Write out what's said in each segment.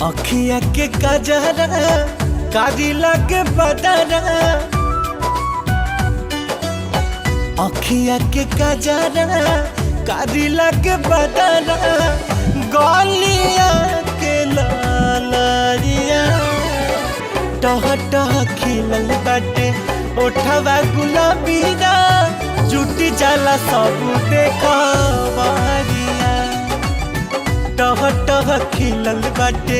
अखिया के कजरा कारी लगे बदरा, अखिया के कजरा कारी लगे बदरा, गलिया के लालिया टह टह खिलल बाटे ओठवा गुलाबिया, जुटी जाला सब देखवरिया। टह टह खिलल बाटे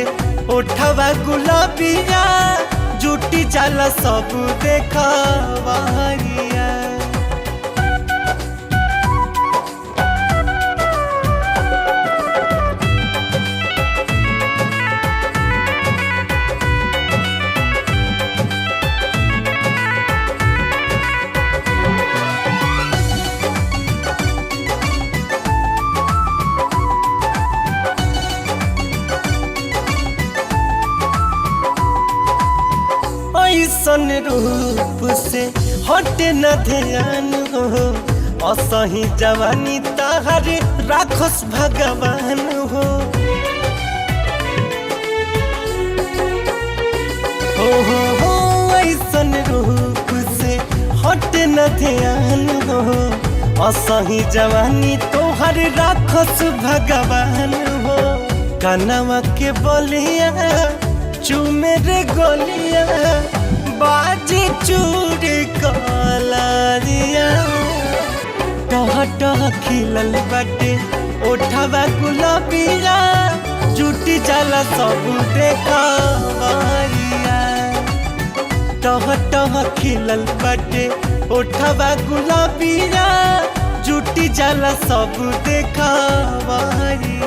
ओठवा गुलाबिया, जुटी जाला सब देखवरिया। ऐसन रूप से हटे न ध्यान हो, असही जवानी ताहर राखस भगवान हो। हो ऐसन रूप से हटे न ध्यान हो, असही जवानी तोहर राखस भगवान हो। कनवा के बोलिया चूमे रे गोलिया, बाजी चूड़ी कलारिया। टह टह खिलल बाटे ओठवा गुलाबिया, जुटी जाला सब देखवरिया। टह टह खिलल बाटे ओठवा गुलाबिया, जुटी जाला सब देखवरिया।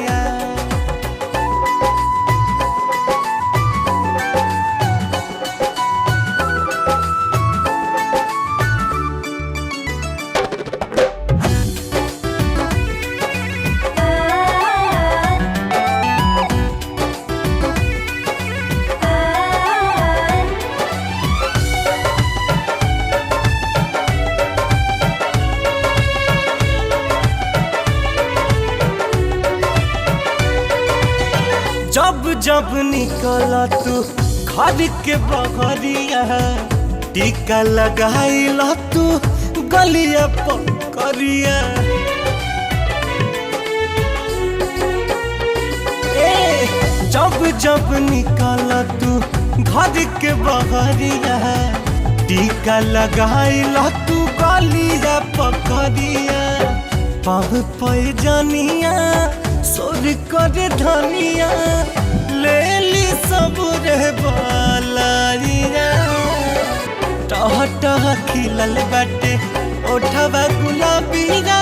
जब जब निकला तू घर के बहरिया, टीका लगाइला तू गलिया पकड़िया। जब जब निकला तू घर के बहरिया, टीका लगाइला तू गलिया पकड़िया। पाव पे जानिया सोर करे धनिया, ले ली सब रे बालारिया। टह टह खिलल बाटे ओठवा गुलाबिया,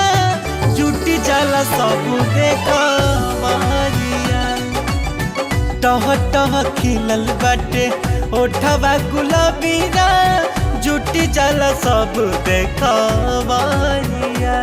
जुटी जाला सब देखवरिया। टह टह खिलल बाटे ओठवा गुलाबिया, जुटी जाला सब देखवरिया।